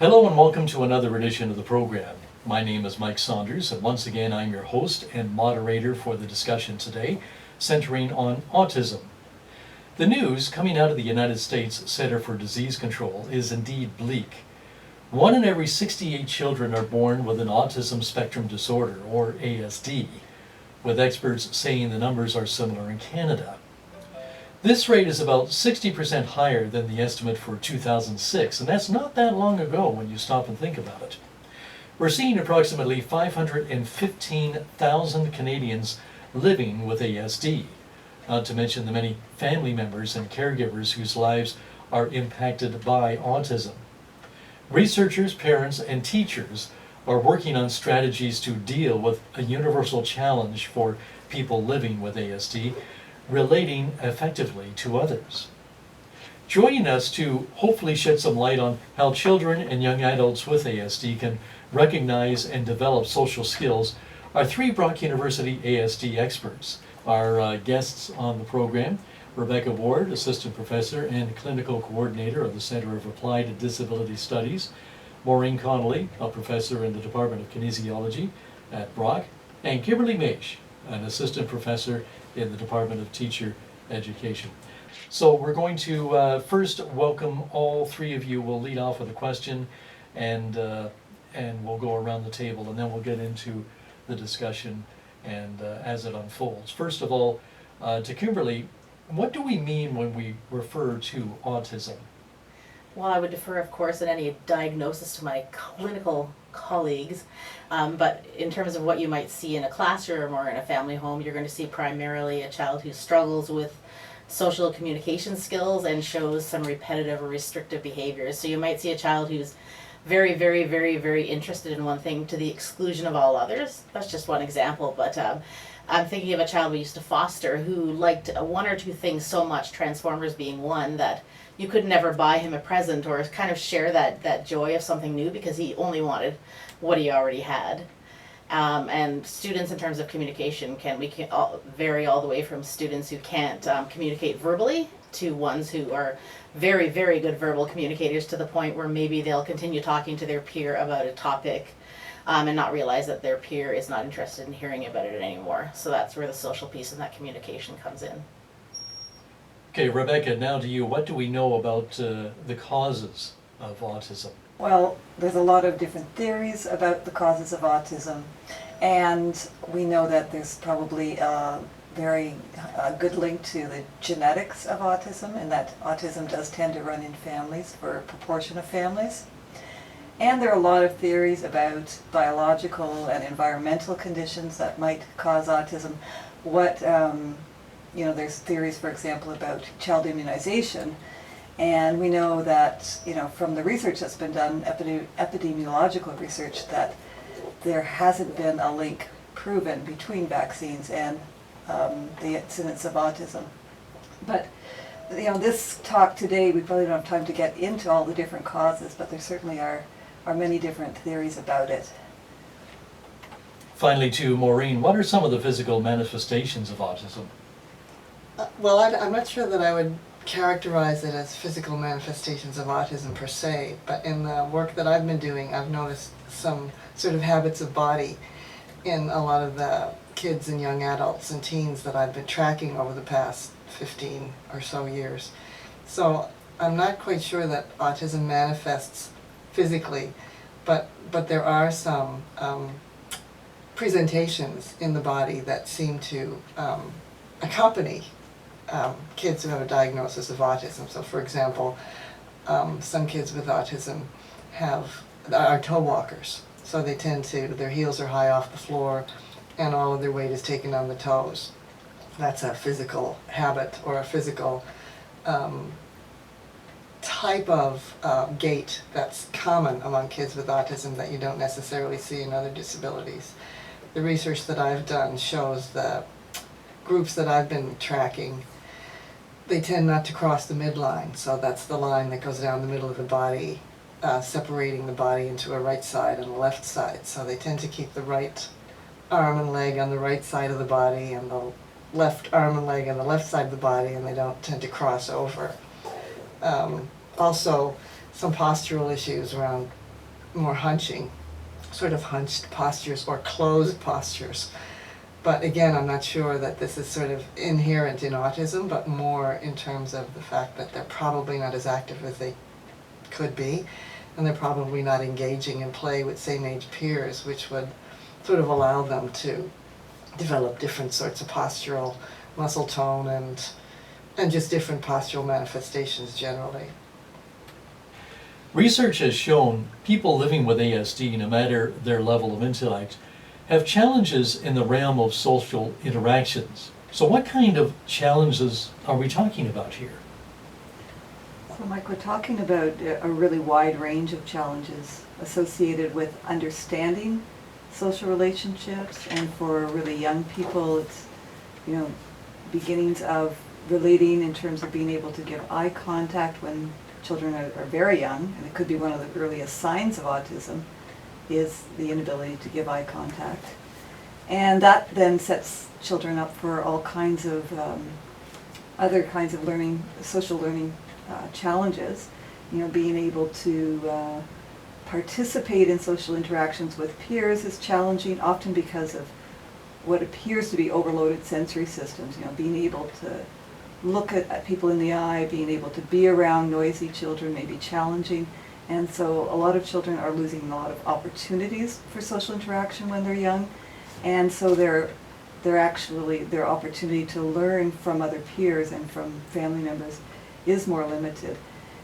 Hello and welcome to another edition of the program. My name is Mike Saunders, and once again I'm your host and moderator for the discussion today, centering on autism. The news coming out of the United States Center for Disease Control is indeed bleak. 1 in every 68 children are born with an Autism Spectrum Disorder, or ASD, with experts saying the numbers are similar in Canada. This rate is about 60% higher than the estimate for 2006, and that's not that long ago when you stop and think about it. We're seeing approximately 515,000 Canadians living with ASD, not to mention the many family members and caregivers whose lives are impacted by autism. Researchers, parents, and teachers are working on strategies to deal with a universal challenge for people living with ASD, relating effectively to others. Joining us to hopefully shed some light on how children and young adults with ASD can recognize and develop social skills are 3 Brock University ASD experts. Our guests on the program: Rebecca Ward, Assistant Professor and Clinical Coordinator of the Center of Applied Disability Studies; Maureen Connolly, a Professor in the Department of Kinesiology at Brock; and Kimberly Maich, an Assistant Professor in the Department of Teacher Education. So we're going to first welcome all 3 of you. We'll lead off with a question and we'll go around the table, and then we'll get into the discussion and as it unfolds. First of all, to Kimberly, what do we mean when we refer to autism? Well, I would defer, of course, in any diagnosis to my clinical colleagues, but in terms of what you might see in a classroom or in a family home, you're going to see primarily a child who struggles with social communication skills and shows some repetitive or restrictive behaviors. So you might see a child who's very, very, very, very interested in one thing to the exclusion of all others. That's just one example, but I'm thinking of a child we used to foster who liked 1 or 2 things so much, Transformers being one, that you could never buy him a present or kind of share that joy of something new because he only wanted what he already had. And students, in terms of communication, vary all the way from students who can't communicate verbally to ones who are very, very good verbal communicators, to the point where maybe they'll continue talking to their peer about a topic and not realize that their peer is not interested in hearing about it anymore. So that's where the social piece and that communication comes in. Okay, Rebecca, now to you. What do we know about the causes of autism? Well, there's a lot of different theories about the causes of autism, and we know that there's probably a very good link to the genetics of autism, and that autism does tend to run in families for a proportion of families. And there are a lot of theories about biological and environmental conditions that might cause autism. There's theories, for example, about child immunization, and we know that, from the research that's been done, epidemiological research, that there hasn't been a link proven between vaccines and the incidence of autism. But this talk today, we probably don't have time to get into all the different causes, but there certainly are many different theories about it. Finally, to Maureen, what are some of the physical manifestations of autism? Well, I'm not sure that I would characterize it as physical manifestations of autism per se, but in the work that I've been doing, I've noticed some sort of habits of body in a lot of the kids and young adults and teens that I've been tracking over the past 15 or so years. So I'm not quite sure that autism manifests physically, but there are some presentations in the body that seem to accompany kids who have a diagnosis of autism. So, for example, some kids with autism are toe walkers. So they their heels are high off the floor and all of their weight is taken on the toes. That's a physical habit or a physical type of gait that's common among kids with autism that you don't necessarily see in other disabilities. The research that I've done shows that groups that I've been tracking, they tend not to cross the midline. So that's the line that goes down the middle of the body, separating the body into a right side and a left side. So they tend to keep the right arm and leg on the right side of the body and the left arm and leg on the left side of the body, and they don't tend to cross over. Also, some postural issues around more hunching, sort of hunched postures or closed postures. But again, I'm not sure that this is sort of inherent in autism, but more in terms of the fact that they're probably not as active as they could be, and they're probably not engaging in play with same age peers, which would sort of allow them to develop different sorts of postural muscle tone and just different postural manifestations generally. Research has shown people living with ASD, no matter their level of intellect, have challenges in the realm of social interactions. So what kind of challenges are we talking about here? So Mike, we're talking about a really wide range of challenges associated with understanding social relationships, and for really young people it's, you know, beginnings of relating in terms of being able to give eye contact when children are very young, and it could be one of the earliest signs of autism, is the inability to give eye contact. And that then sets children up for all kinds of other kinds of learning, social learning challenges. You know, being able to participate in social interactions with peers is challenging, often because of what appears to be overloaded sensory systems. You know, being able to look at people in the eye, being able to be around noisy children may be challenging. And so a lot of children are losing a lot of opportunities for social interaction when they're young. And so their opportunity to learn from other peers and from family members is more limited.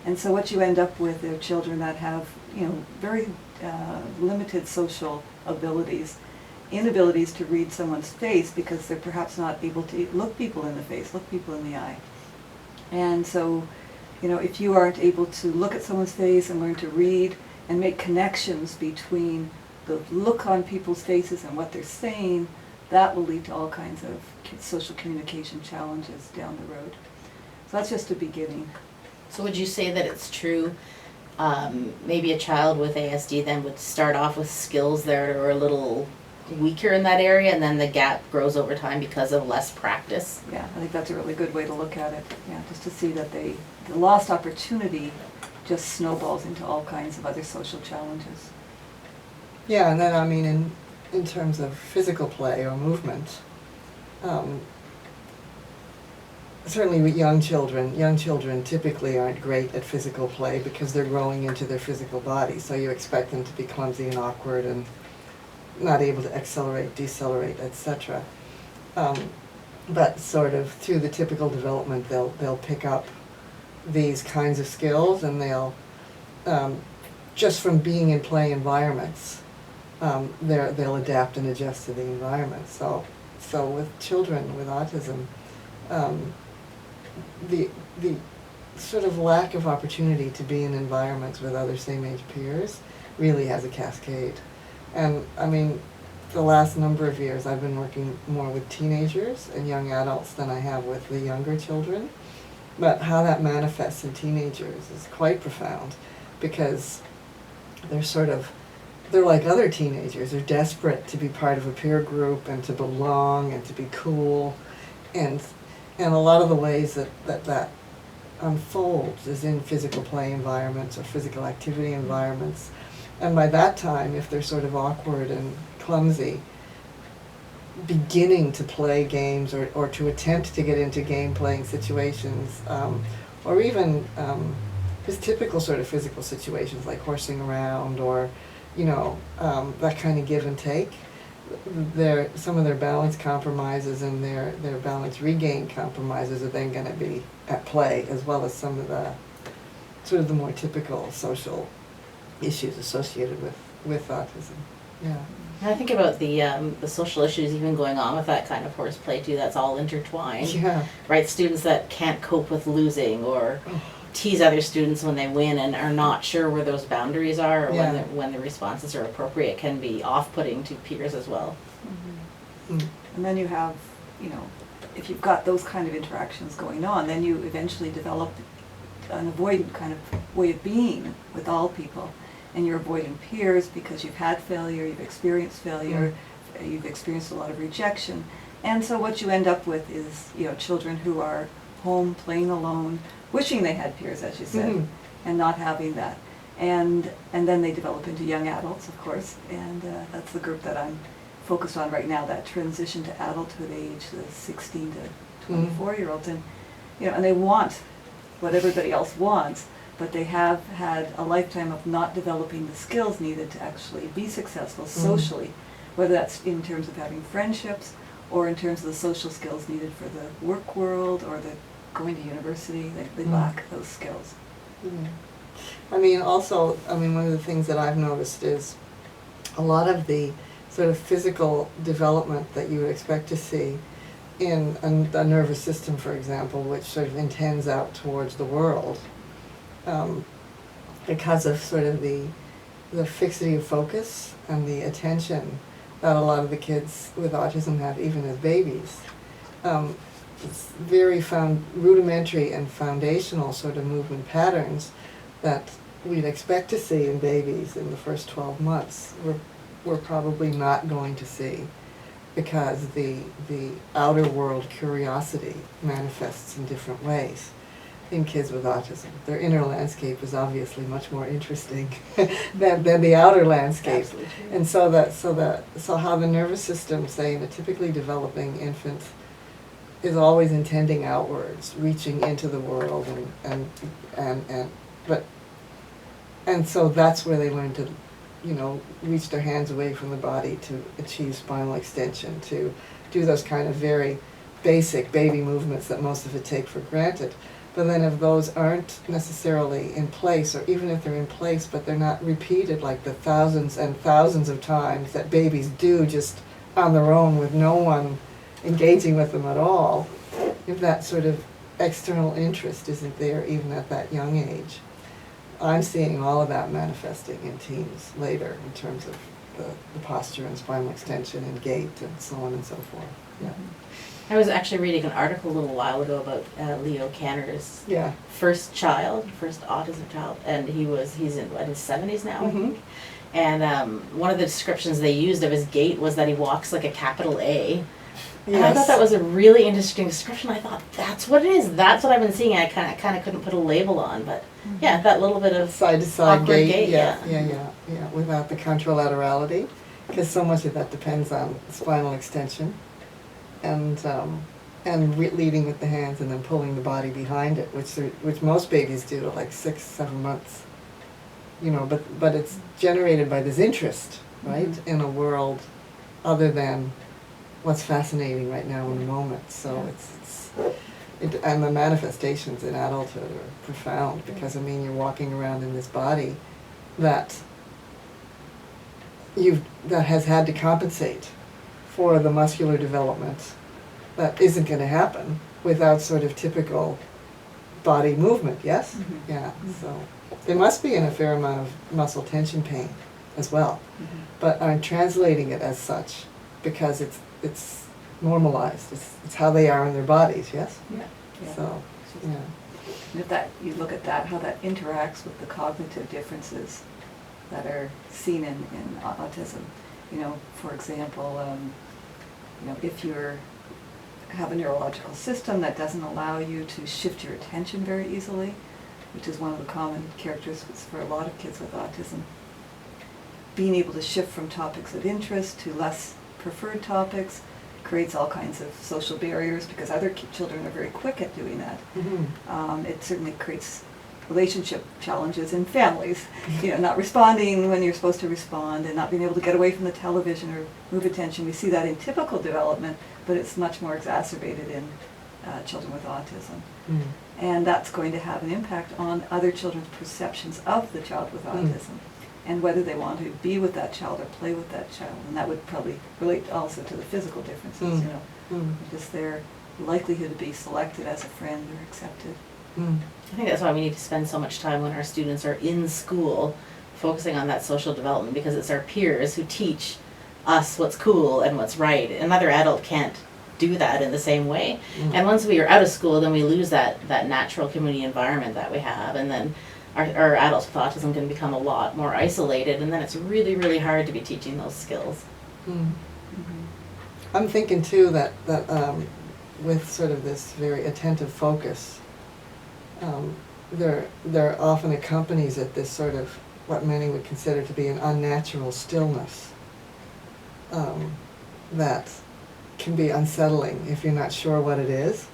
And so what you end up with are children that have, you know, very limited social abilities, inabilities to read someone's face because they're perhaps not able to look people in the face, look people in the eye. And so, you know, if you aren't able to look at someone's face and learn to read and make connections between the look on people's faces and what they're saying, that will lead to all kinds of social communication challenges down the road. So that's just a beginning. So would you say that it's true, maybe a child with ASD then would start off with skills that are a little weaker in that area, and then the gap grows over time because of less practice? Yeah, I think that's a really good way to look at it. Yeah, just to see that the lost opportunity just snowballs into all kinds of other social challenges. Yeah, and then I mean in terms of physical play or movement, certainly with young children typically aren't great at physical play because they're growing into their physical body, so you expect them to be clumsy and awkward and not able to accelerate, decelerate, etc. But sort of through the typical development, they'll pick up these kinds of skills, and they'll just from being in play environments, they'll adapt and adjust to the environment. So with children with autism, the sort of lack of opportunity to be in environments with other same-age peers really has a cascade. And I mean, the last number of years I've been working more with teenagers and young adults than I have with the younger children. But how that manifests in teenagers is quite profound, because they're like other teenagers. They're desperate to be part of a peer group and to belong and to be cool. And a lot of the ways that unfolds is in physical play environments or physical activity environments. And by that time, if they're sort of awkward and clumsy, beginning to play games or to attempt to get into game-playing situations, or even just typical sort of physical situations like horsing around or, you know, that kind of give and take, some of their balance compromises and their balance regain compromises are then going to be at play, as well as some of the sort of the more typical social issues associated with autism. Yeah. And I think about the social issues even going on with that kind of horseplay too. That's all intertwined. Yeah. Right? Students that can't cope with losing or tease other students when they win and are not sure where those boundaries are, or Yeah. when the responses are appropriate, can be off-putting to peers as well. Mm-hmm. Mm. And then you have, you know, if you've got those kind of interactions going on, then you eventually develop an avoidant kind of way of being with all people. And you're avoiding peers because you've had failure, you've experienced failure, you've experienced a lot of rejection. And so what you end up with is, you know, children who are home playing alone, wishing they had peers, as you said, and not having that. and then they develop into young adults, of course, and that's the group that I'm focused on right now, that transition to adulthood age, the 16 to 24-year-olds, and and they want what everybody else wants, but they have had a lifetime of not developing the skills needed to actually be successful socially, whether that's in terms of having friendships or in terms of the social skills needed for the work world or the going to university. They lack those skills. I mean, also, one of the things that I've noticed is a lot of the sort of physical development that you would expect to see in a nervous system, for example, which sort of intends out towards the world, because of sort of the fixity of focus and the attention that a lot of the kids with autism have, even as babies. It's very rudimentary and foundational sort of movement patterns that we'd expect to see in babies in the first 12 months. We're probably not going to see, because the outer world curiosity manifests in different ways in kids with autism. Their inner landscape is obviously much more interesting than the outer landscape. Absolutely true. And so how the nervous system, say in a typically developing infant, is always intending outwards, reaching into the world, and so that's where they learn to reach their hands away from the body to achieve spinal extension, to do those kind of very basic baby movements that most of it take for granted. But then if those aren't necessarily in place, or even if they're in place but they're not repeated like the thousands and thousands of times that babies do just on their own with no one engaging with them at all, if that sort of external interest isn't there even at that young age, I'm seeing all of that manifesting in teens later in terms of the posture and spinal extension and gait and so on and so forth. Yeah. I was actually reading an article a little while ago about Leo Kanner's first autism child, and he's in his 70s now, I think. And one of the descriptions they used of his gait was that he walks like a capital A. And I thought that was a really interesting description. I thought, that's what it is. That's what I've been seeing. I kind of couldn't put a label on, but yeah, that little bit of side-to-side awkward gait, yeah, without the contralaterality, because so much of that depends on spinal extension, and leading with the hands and then pulling the body behind it, which most babies do at like 6-7 months. But it's generated by this interest, right, in a world other than what's fascinating right now in the moment. So and the manifestations in adulthood are profound, because you're walking around in this body that has had to compensate for the muscular development that isn't going to happen without sort of typical body movement. Yes? Yeah. So there must be a fair amount of muscle tension pain as well, but I'm translating it as such because it's normalized. It's how they are in their bodies. Yes. Yeah. So, yeah. And if you look at that, how that interacts with the cognitive differences that are seen in autism. For example, if you have a neurological system that doesn't allow you to shift your attention very easily, which is one of the common characteristics for a lot of kids with autism, being able to shift from topics of interest to less preferred topics creates all kinds of social barriers, because other children are very quick at doing that. It certainly creates relationship challenges in families, not responding when you're supposed to respond, and not being able to get away from the television or move attention. We see that in typical development, but it's much more exacerbated in children with autism. And that's going to have an impact on other children's perceptions of the child with autism, and whether they want to be with that child or play with that child. And that would probably relate also to the physical differences, just their likelihood to be selected as a friend or accepted. I think that's why we need to spend so much time when our students are in school focusing on that social development, because it's our peers who teach us what's cool and what's right. Another adult can't do that in the same way. And once we are out of school, then we lose that natural community environment that we have, and then our adults with autism can become a lot more isolated, and then it's really, really hard to be teaching those skills. I'm thinking too that with sort of this very attentive focus, there often accompanies it this sort of what many would consider to be an unnatural stillness that can be unsettling if you're not sure what it is,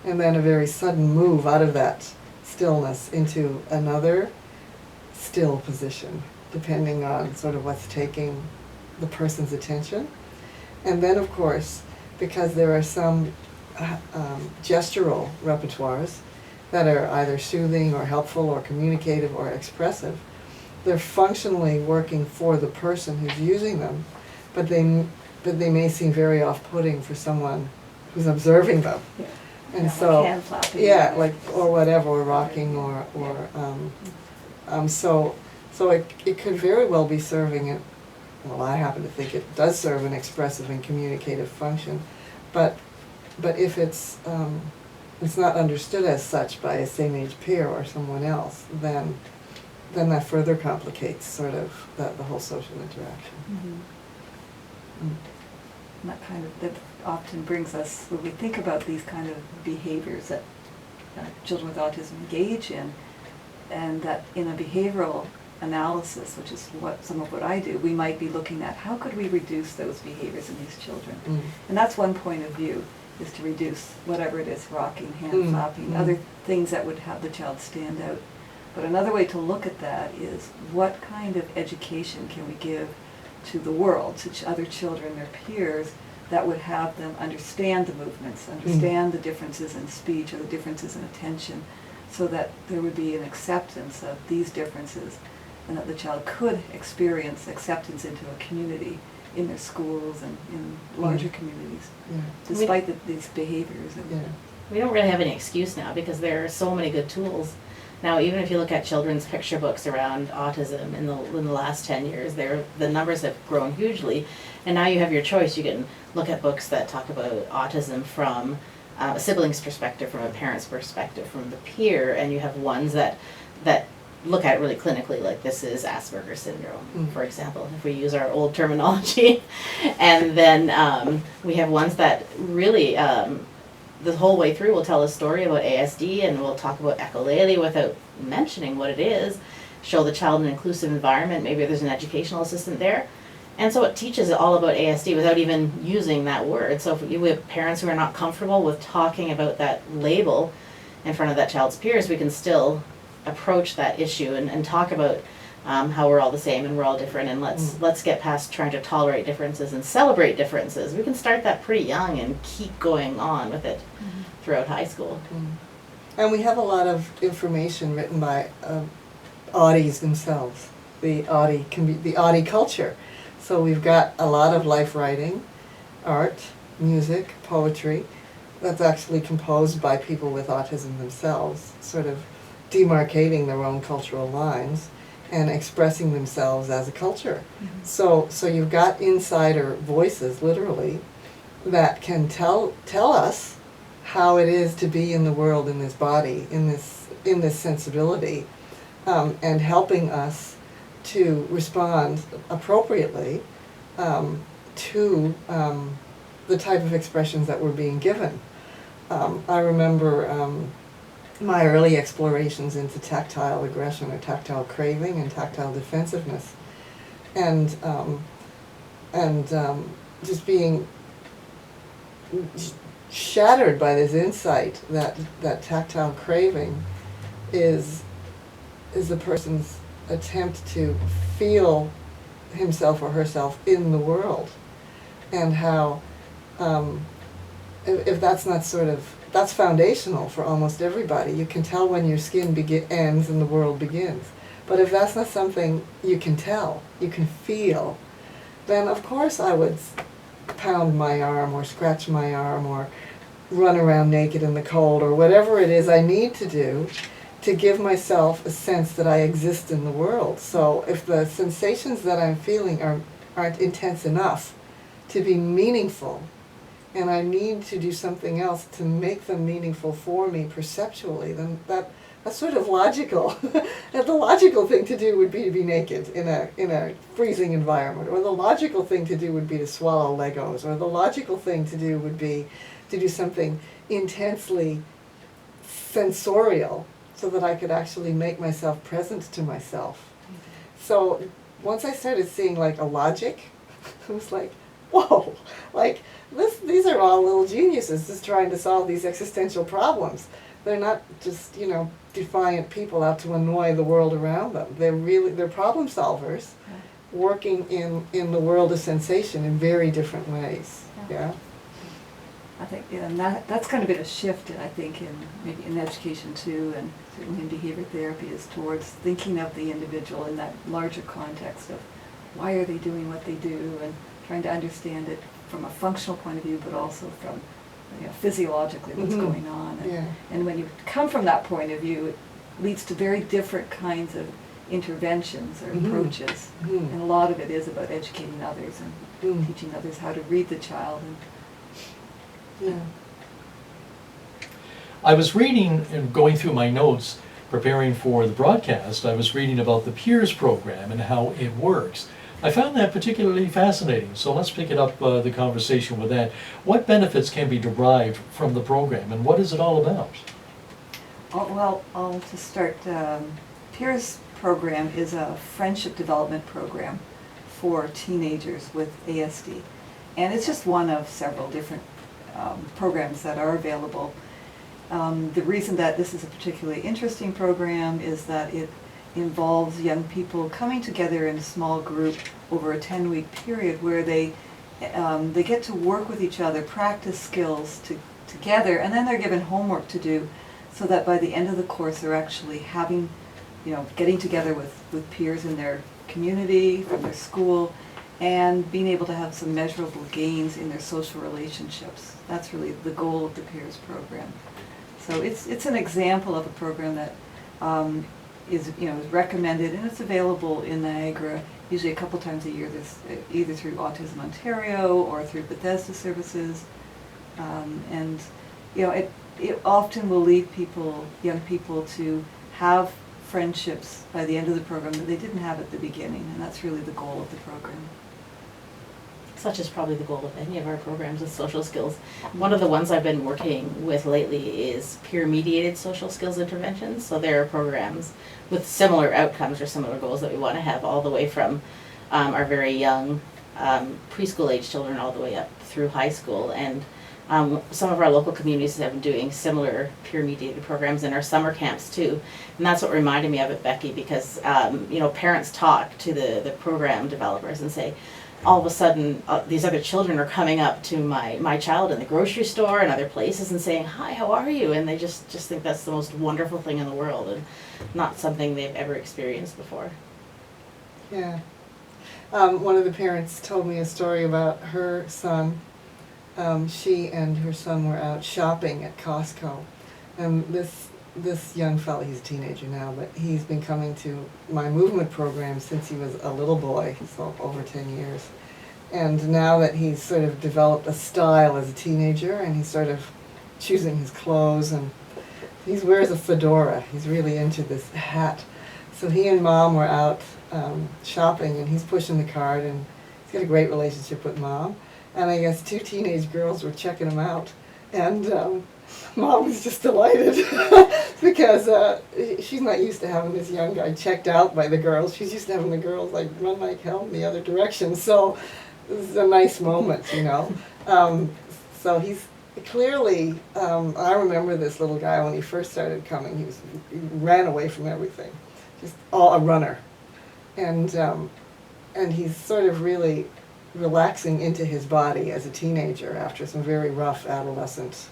and then a very sudden move out of that stillness into another still position, depending on sort of what's taking the person's attention. And then, of course, because there are some gestural repertoires that are either soothing or helpful or communicative or expressive, they're functionally working for the person who's using them, but they may seem very off-putting for someone who's observing them. Yeah. And Yeah, so, like hand flapping. yeah, like, or whatever, or rocking, so it could very well be serving it. Well, I happen to think it does serve an expressive and communicative function, but if it's not understood as such by a same-age peer or someone else, then that further complicates sort of the whole social interaction. Mm-hmm. And that often brings us, when we think about these kind of behaviors that children with autism engage in, and that in a behavioral analysis, which is some of what I do, we might be looking at how could we reduce those behaviors in these children. Mm. And that's one point of view, is to reduce whatever it is, rocking, hand flapping, other things that would have the child stand out. But another way to look at that is what kind of education can we give to the world, to other children, their peers, that would have them understand the movements, understand the differences in speech or the differences in attention, so that there would be an acceptance of these differences, and that the child could experience acceptance into a community in their schools and in larger communities, despite these behaviors. We don't really have any excuse now because there are so many good tools. Now, even if you look at children's picture books around autism in the last 10 years, the numbers have grown hugely. And now you have your choice. You can look at books that talk about autism from a sibling's perspective, from a parent's perspective, from the peer, and you have ones that look at it really clinically, like this is Asperger's syndrome, for example, if we use our old terminology. And then we have ones that really, the whole way through will tell a story about ASD, and we'll talk about echolele without mentioning what it is, show the child an inclusive environment, maybe there's an educational assistant there. And so it teaches all about ASD without even using that word. So if we have parents who are not comfortable with talking about that label in front of that child's peers, we can still approach that issue and talk about how we're all the same and we're all different, and let's get past trying to tolerate differences and celebrate differences. We can start that pretty young and keep going on with it throughout high school. And we have a lot of information written by Audis themselves, the Audi culture. So we've got a lot of life writing, art, music, poetry, that's actually composed by people with autism themselves, sort of demarcating their own cultural lines and expressing themselves as a culture. So you've got insider voices, literally, that can tell us how it is to be in the world, in this body, in this sensibility, and helping us to respond appropriately to the type of expressions that were being given. I remember my early explorations into tactile aggression or tactile craving and tactile defensiveness, and just being shattered by this insight that tactile craving is the person's attempt to feel himself or herself in the world, and how if that's not that's foundational for almost everybody. You can tell when your skin ends and the world begins. But if that's not something you can tell, you can feel, then of course I would pound my arm or scratch my arm or run around naked in the cold or whatever it is I need to do to give myself a sense that I exist in the world. So if the sensations that I'm feeling aren't intense enough to be meaningful, and I need to do something else to make them meaningful for me perceptually, then that's sort of logical. And the logical thing to do would be to be naked in a freezing environment, or the logical thing to do would be to swallow Legos, or the logical thing to do would be to do something intensely sensorial so that I could actually make myself present to myself. So once I started seeing like a logic, it was like, whoa, like these are all little geniuses just trying to solve these existential problems. They're not just, you know, defiant people out to annoy the world around them. They're problem solvers working in the world of sensation in very different ways. Yeah. I think, yeah, and that's kind of been a shift, I think, maybe in education too, and certainly in behavior therapy, is towards thinking of the individual in that larger context of why are they doing what they do, and trying to understand it from a functional point of view, but also from, you know, physiologically what's going on. And when you come from that point of view, it leads to very different kinds of interventions or approaches. And a lot of it is about educating others and teaching others how to read the child. I was reading and going through my notes, preparing for the broadcast, I was reading about the Peers program and how it works. I found that particularly fascinating, so let's pick it up, the conversation with that. What benefits can be derived from the program, and what is it all about? Well, I'll just start. Peers program is a friendship development program for teenagers with ASD. And it's just one of several different programs that are available. The reason that this is a particularly interesting program is that it involves young people coming together in a small group over a 10-week period where they get to work with each other, practice skills together, and then they're given homework to do, so that by the end of the course they're actually having, you know, getting together with peers in their community, from their school, and being able to have some measurable gains in their social relationships. That's really the goal of the Peers program. So it's an example of a program that is recommended, and it's available in Niagara usually a couple times a year. There's either through Autism Ontario or through Bethesda Services, and it often will lead young people to have friendships by the end of the program that they didn't have at the beginning, and that's really the goal of the program. Such is probably the goal of any of our programs with social skills. One of the ones I've been working with lately is peer-mediated social skills interventions. So there are programs with similar outcomes or similar goals that we want to have, all the way from our very young preschool age children all the way up through high school. And some of our local communities have been doing similar peer-mediated programs in our summer camps too. And that's what reminded me of it, Becky, because parents talk to the program developers and say, all of a sudden, these other children are coming up to my child in the grocery store and other places and saying, "Hi, how are you?" And they just think that's the most wonderful thing in the world, and not something they've ever experienced before. Yeah. One of the parents told me a story about her son. She and her son were out shopping at Costco. And this young fellow, he's a teenager now, but he's been coming to my movement program since he was a little boy, so over 10 years. And now that he's sort of developed a style as a teenager, and he's sort of choosing his clothes, and he wears a fedora. He's really into this hat. So he and Mom were out shopping, and he's pushing the cart, and he's got a great relationship with Mom. And I guess 2 teenage girls were checking him out. And Mom was just delighted because she's not used to having this young guy checked out by the girls. She's used to having the girls like run like hell in the other direction. So this is a nice moment, So he's clearly, I remember this little guy when he first started coming. He ran away from everything, just a runner. And he's sort of really relaxing into his body as a teenager after some very rough adolescent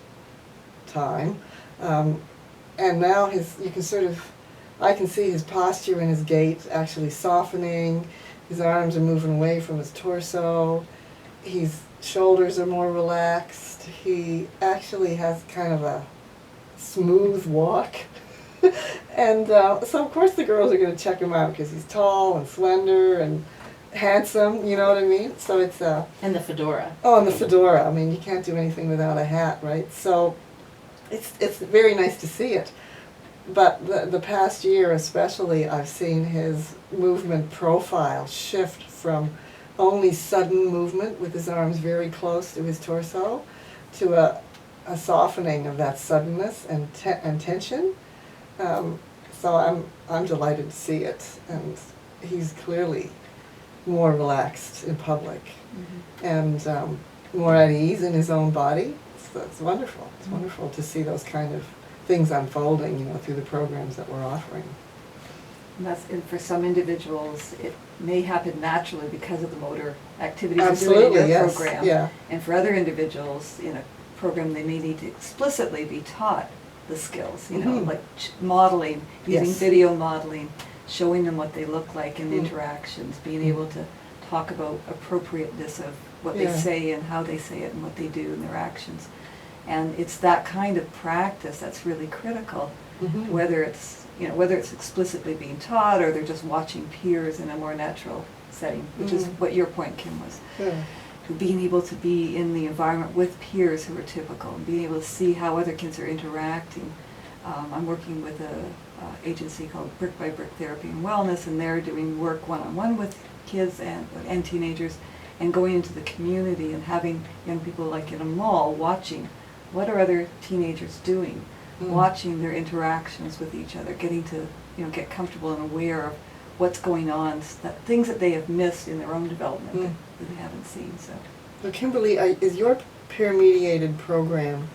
time, and now I can see his posture and his gait actually softening. His arms are moving away from his torso. His shoulders are more relaxed. He actually has kind of a smooth walk. And so of course the girls are going to check him out because he's tall and slender and handsome, you know what I mean? So it's And the fedora. Oh, and the fedora. I mean, you can't do anything without a hat, right? So it's very nice to see it. But the past year especially, I've seen his movement profile shift from only sudden movement with his arms very close to his torso to a softening of that suddenness and tension. So I'm delighted to see it, and he's clearly more relaxed in public and more at ease in his own body. So it's wonderful. It's wonderful to see those kind of things unfolding, you know, through the programs that we're offering. And for some individuals, it may happen naturally because of the motor activities you're doing Absolutely, in your yes. program. Yeah. And for other individuals, in a program, they may need to explicitly be taught the skills, you know, Mhm. like modeling, using Yes. video modeling, showing them what they look like in Mm. interactions, being able to talk about appropriateness of what they Yeah. say and how they say it and what they do in their actions. And it's that kind of practice that's really critical, Mhm. whether it's, you know, whether it's explicitly being taught or they're just watching peers in a more natural setting, which is Mhm. what your point, Kim, was. Yeah. Being able to be in the environment with peers who are typical, and being able to see how other kids are interacting. I'm working with a agency called Brick by Brick Therapy and Wellness, and they're doing work one-on-one with kids and teenagers, and going into the community and having young people, like in a mall, watching what are other teenagers doing, watching their interactions with each other, getting to, you know, get comfortable and aware of what's going on, that things that they have missed in their own development that they haven't seen. So, Now, Kimberly, is your peer-mediated program,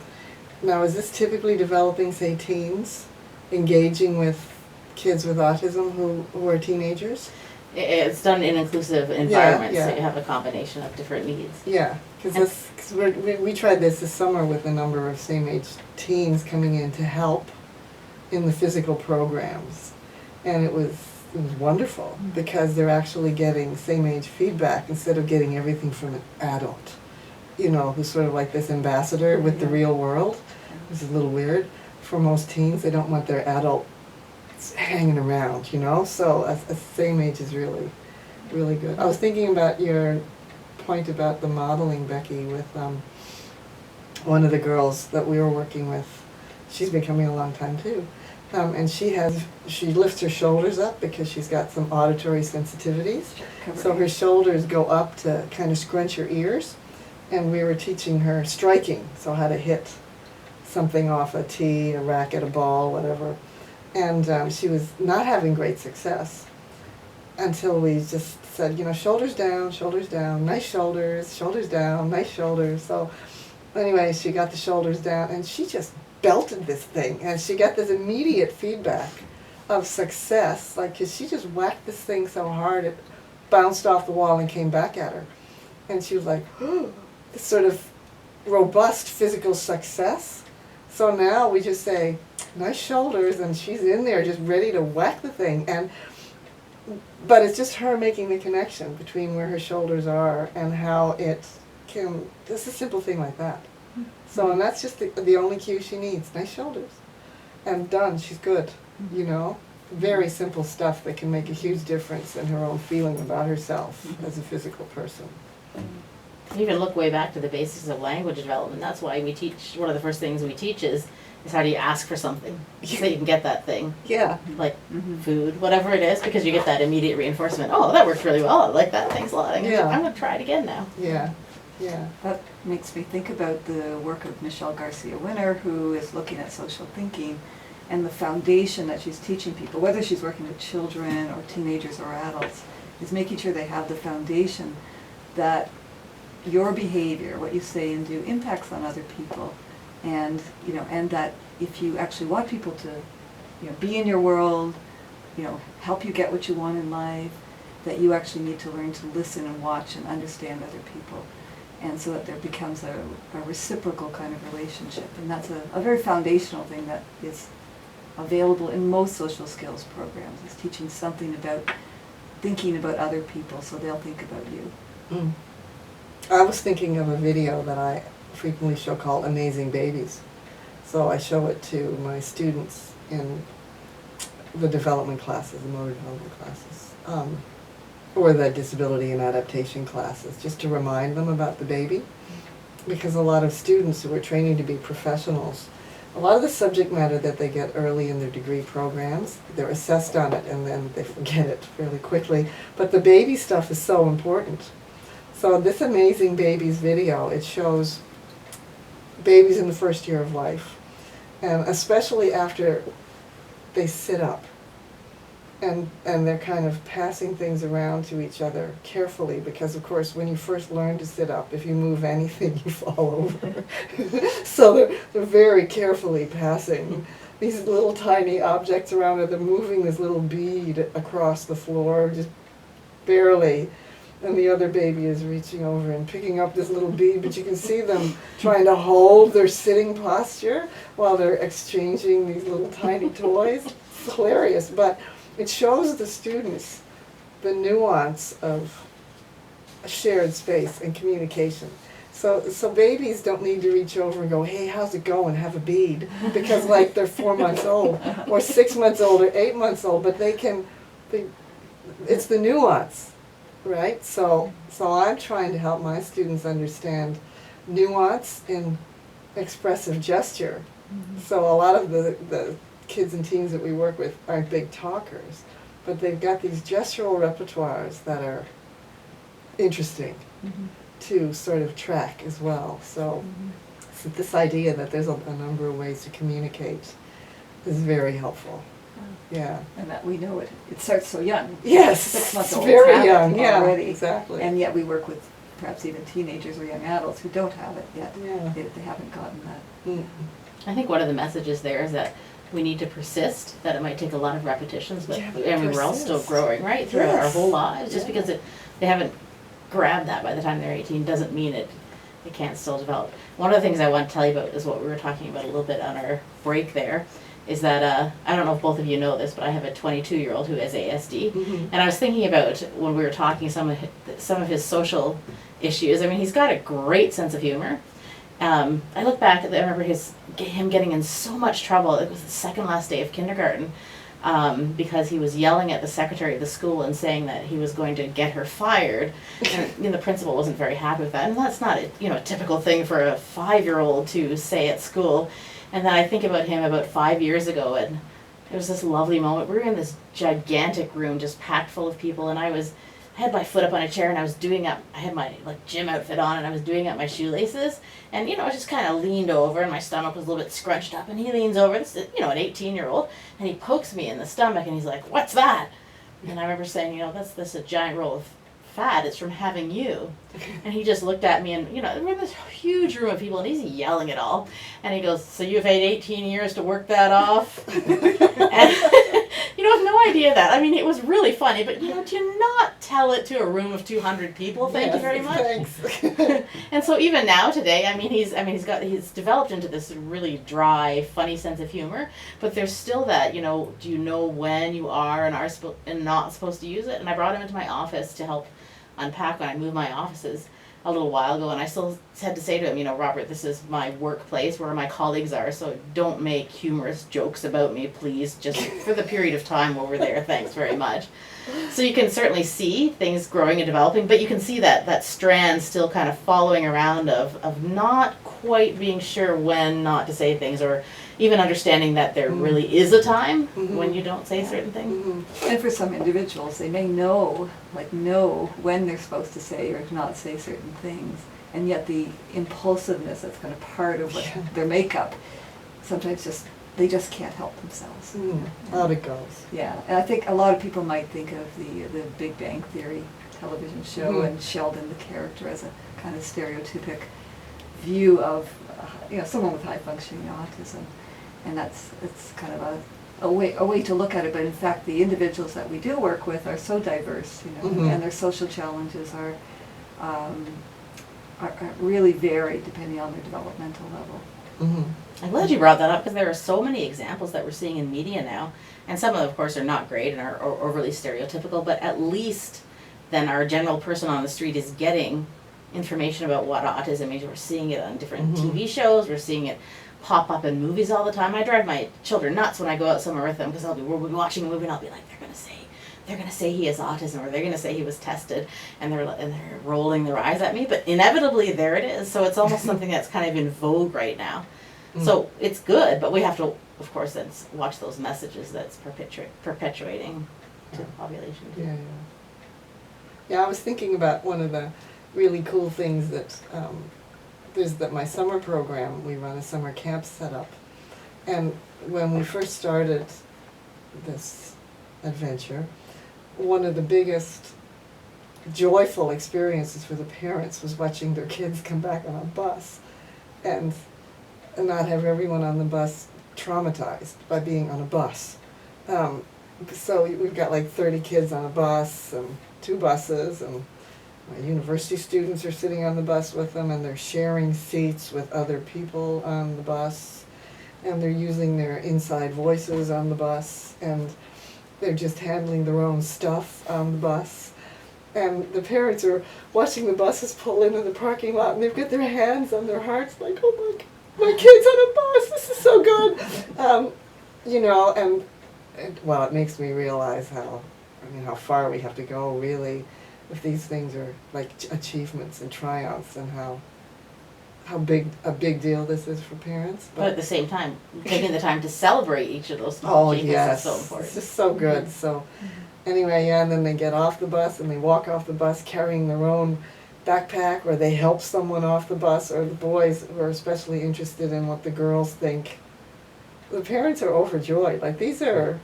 now is this typically developing, say, teens, engaging with kids with autism who are teenagers? It's done in inclusive environments, yeah. so you have a combination of different needs. Yeah, because we tried this summer with a number of same-age teens coming in to help in the physical programs, and it was wonderful because they're actually getting same-age feedback instead of getting everything from an adult, you know, who's sort of like this ambassador with the real world. This is a little weird for most teens. They don't want their adult hanging around, you know, so a same age is really, really good. I was thinking about your point about the modeling, Becky, with one of the girls that we were working with. She's been coming a long time too. And she lifts her shoulders up because she's got some auditory sensitivities. So her shoulders go up to kind of scrunch her ears. And we were teaching her striking, so how to hit something off a tee, a racket, a ball, whatever. And she was not having great success until we just said, you know, shoulders down, nice shoulders down, nice shoulders. So anyway, she got the shoulders down and she just belted this thing. And she got this immediate feedback of success, like, 'cause she just whacked this thing so hard it bounced off the wall and came back at her. And she was like, oh, this sort of robust physical success. So now we just say, nice shoulders, and she's in there just ready to whack the thing. But it's just her making the connection between where her shoulders are and how it can, just a simple thing like that. So, and that's just the only cue she needs, nice shoulders. And done, she's good, you know. Very simple stuff that can make a huge difference in her own feeling about herself as a physical person. You even look way back to the basics of language development. That's why we teach, one of the first things we teach is how do you ask for something so you can get that thing. Yeah. Like food, whatever it is, because you get that immediate reinforcement. Oh, that worked really well. I like that. Thanks a lot. I'm going to try it again now. Yeah. Yeah. that makes me think about the work of Michelle Garcia-Winner, who is looking at social thinking and the foundation that she's teaching people, whether she's working with children or teenagers or adults, is making sure they have the foundation that your behavior, what you say and do, impacts on other people. And, you know, and that if you actually want people to, you know, be in your world, you know, help you get what you want in life, that you actually need to learn to listen and watch and understand other people. And so that there becomes a reciprocal kind of relationship. And that's a very foundational thing that is available in most social skills programs, is teaching something about thinking about other people so they'll think about you. Mm. I was thinking of a video that I frequently show called Amazing Babies. So I show it to my students in the development classes, the motor development classes, or the disability and adaptation classes, just to remind them about the baby. Because a lot of students who are training to be professionals, a lot of the subject matter that they get early in their degree programs, they're assessed on it and then they forget it fairly quickly. But the baby stuff is so important. So this Amazing Babies video, it shows babies in the first year of life, and especially after they sit up. and they're kind of passing things around to each other carefully, because of course when you first learn to sit up, if you move anything you fall over. So they're very carefully passing these little tiny objects around, or they're moving this little bead across the floor just barely, and the other baby is reaching over and picking up this little bead, but you can see them trying to hold their sitting posture while they're exchanging these little tiny toys. It's hilarious, but it shows the students the nuance of a shared space and communication. So babies don't need to reach over and go, hey, how's it going, have a bead, because like they're 4 months old, or 6 months old, or 8 months old, but it's the nuance, right? So I'm trying to help my students understand nuance in expressive gesture. So a lot of the kids and teens that we work with aren't big talkers, but they've got these gestural repertoires that are interesting to sort of track as well. So this idea that there's a number of ways to communicate is very helpful. Yeah. And that we know it starts so young. Yes, 6 months it's old. very young, yeah, already. exactly. And yet we work with perhaps even teenagers or young adults who don't have it yet. Yeah. They haven't gotten that. Mm. I think one of the messages there is that we need to persist, that it might take a lot of repetitions, but Yeah, I mean, we're all still persist. growing, right, throughout our Yes. whole lives. Just Yeah. because they haven't grabbed that by the time they're 18 doesn't mean it can't still develop. One of the things I want to tell you about is what we were talking about a little bit on our break there, is that, I don't know if both of you know this, but I have a 22-year-old who has ASD. Mhm. And I was thinking about, when we were talking some of his social issues, I mean, he's got a great sense of humor. I look back, I remember him getting in so much trouble. It was the second last day of kindergarten, because he was yelling at the secretary of the school and saying that he was going to get her fired. And the principal wasn't very happy with that. And that's not a typical thing for a 5-year-old to say at school. And then I think about him about 5 years ago, and it was this lovely moment. We were in this gigantic room just packed full of people, and I had my foot up on a chair, and I had my gym outfit on, and I was doing up my shoelaces, and I just kind of leaned over, and my stomach was a little bit scrunched up, and he leans over, this is, an 18-year-old, and he pokes me in the stomach, and he's like, "What's that?" And I remember saying, that's a giant roll of fat, it's from having you. And he just looked at me, and we're in this huge room of people, and he's yelling it all, and he goes, "So you've had 18 years to work that off?" And have no idea that. I mean, it was really funny, but to not tell it to a room of 200 people, thank you very much. Thanks. And so even now today, he's developed into this really dry, funny sense of humor, but there's still that, do you know when you are and not supposed to use it? And I brought him into my office to help unpack when I moved my offices a little while ago, and I still had to say to him, "Robert, this is my workplace where my colleagues are, so don't make humorous jokes about me, please, just for the period of time while we're there, thanks very much." So you can certainly see things growing and developing, but you can see that strand still kind of following around of not quite being sure when not to say things, or even understanding that there really is a time when you don't say certain things. And for some individuals, they may know when they're supposed to say or not say certain things, and yet the impulsiveness that's kind of part of their makeup, sometimes they just can't help themselves. Out it goes. Yeah, and I think a lot of people might think of the Big Bang Theory television show and Sheldon, the character, as a kind of stereotypic view of someone with high functioning autism, and it's kind of a way to look at it. But in fact, the individuals that we do work with are so diverse, and their social challenges are really varied depending on their developmental level. I'm glad you brought that up, because there are so many examples that we're seeing in media now, and some of course, are not great and are overly stereotypical, but at least then our general person on the street is getting information about what autism is. We're seeing it on different TV shows, we're seeing it pop up in movies all the time. I drive my children nuts when I go out somewhere with them, because we'll be watching a movie and I'll be like, they're gonna say he has autism, or they're gonna say he was tested, and they're rolling their eyes at me, but inevitably there it is. So it's almost something that's kind of in vogue right now. So it's good, but we have to, of course, then watch those messages that's perpetuating to the population too. Yeah, I was thinking about one of the really cool things that there's my summer program. We run a summer camp setup, and when we first started this adventure. One of the biggest joyful experiences for the parents was watching their kids come back on a bus and not have everyone on the bus traumatized by being on a bus. So we've got like 30 kids on a bus and 2 buses, and my university students are sitting on the bus with them, and they're sharing seats with other people on the bus, and they're using their inside voices on the bus, and they're just handling their own stuff on the bus. And the parents are watching the buses pull into the parking lot, and they've got their hands on their hearts like, oh my kid's on a bus, this is so good. You know, and well, it makes me realize how far we have to go really if these things are like achievements and triumphs, and how big a big deal this is for parents. But at the same time, taking the time to celebrate each of those Oh small achievements yes, is so important. it's just so good. So anyway, yeah, and then they get off the bus and they walk off the bus carrying their own backpack, or they help someone off the bus, or the boys who are especially interested in what the girls think. The parents are overjoyed. Like these are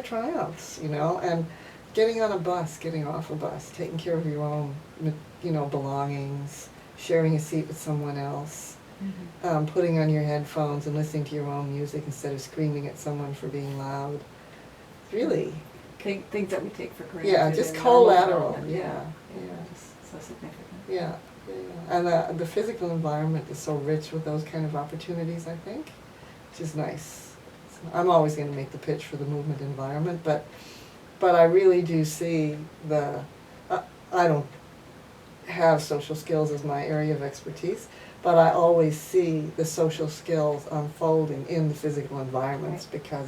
triumphs, you know, and getting on a bus, getting off a bus, taking care of your own, you know, belongings, sharing a seat with someone else, putting on your headphones and listening to your own music instead of screaming at someone for being loud. Really. Things that we take for granted. Yeah, just in normal collateral. development. Yeah. Just so significant. Yeah. And the physical environment is so rich with those kind of opportunities, I think, which is nice. So I'm always going to make the pitch for the movement environment, but I really do see I don't have social skills as my area of expertise, but I always see the social skills unfolding in the physical environments because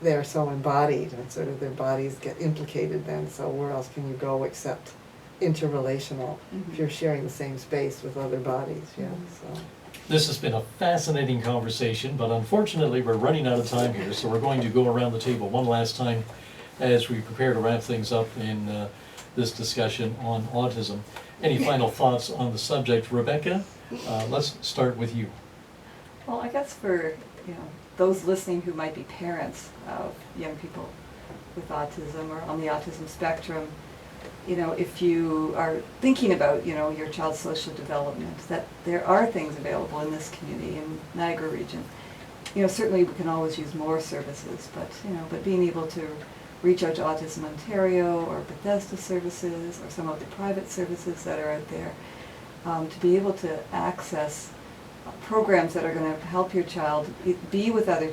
they're so embodied, and sort of their bodies get implicated then, so where else can you go except interrelational if you're sharing the same space with other bodies, yeah. So. This has been a fascinating conversation, but unfortunately we're running out of time here, so we're going to go around the table one last time as we prepare to wrap things up in this discussion on autism. Any final thoughts on the subject? Rebecca, let's start with you. Well, I guess for those listening who might be parents of young people with autism or on the autism spectrum, if you are thinking about your child's social development, that there are things available in this community in Niagara region. Certainly we can always use more services, but being able to reach out to Autism Ontario or Bethesda services or some of the private services that are out there, to be able to access programs that are going to help your child be with other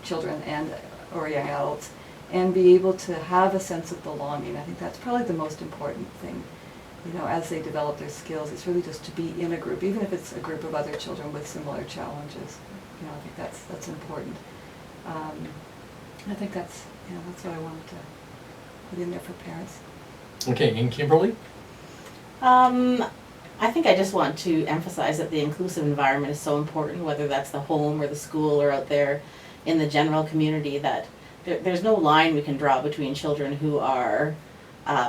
children and or young adults, and be able to have a sense of belonging. I think that's probably the most important thing. As they develop their skills, it's really just to be in a group, even if it's a group of other children with similar challenges. I think that's important. I think that's what I wanted to put in there for parents. Okay, and Kimberly? I think I just want to emphasize that the inclusive environment is so important, whether that's the home or the school or out there in the general community, that there's no line we can draw between children who are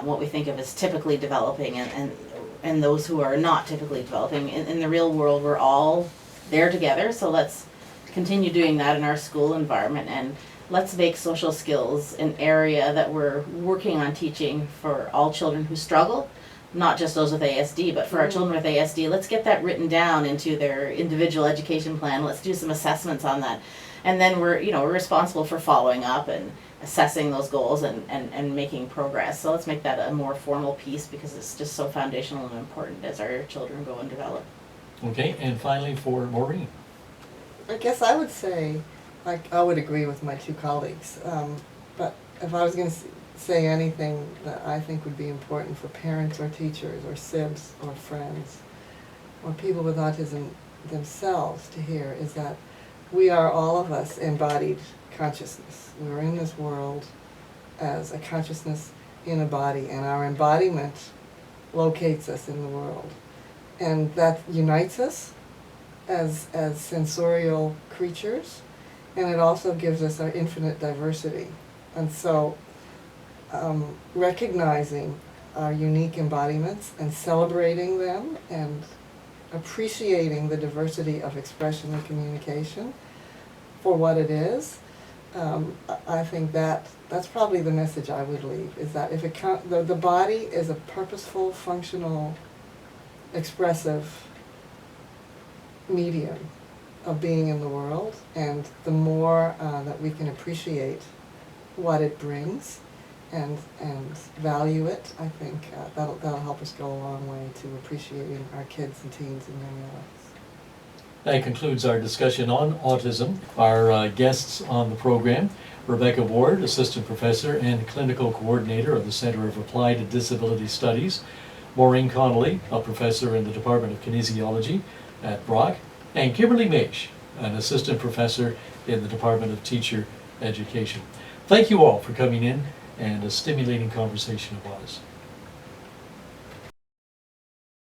what we think of as typically developing and those who are not typically developing. In the real world, we're all there together, so let's continue doing that in our school environment, and let's make social skills an area that we're working on teaching for all children who struggle, not just those with ASD, but for our children with ASD. Let's get that written down into their individual education plan. Let's do some assessments on that. And then we're responsible for following up and assessing those goals and making progress. So let's make that a more formal piece, because it's just so foundational and important as our children go and develop. Okay, and finally for Maureen. I guess I would say, I would agree with my 2 colleagues, but if I was going to say anything that I think would be important for parents or teachers or SIBs or friends or people with autism themselves to hear, is that we are, all of us, embodied consciousness. We're in this world as a consciousness in a body, and our embodiment locates us in the world. And that unites us as sensorial creatures, and it also gives us our infinite diversity. And so recognizing our unique embodiments and celebrating them and appreciating the diversity of expression and communication for what it is I think that's probably the message I would leave, is that if the body is a purposeful, functional, expressive medium of being in the world, and the more that we can appreciate what it brings and value it, I think that'll help us go a long way to appreciating our kids and teens in many ways. That concludes our discussion on autism. Our guests on the program, Rebecca Ward, Assistant Professor and Clinical Coordinator of the Center of Applied Disability Studies, Maureen Connolly, a Professor in the Department of Kinesiology at Brock, and Kimberly Maich, an Assistant Professor in the Department of Teacher Education. Thank you all for coming in, and a stimulating conversation it was.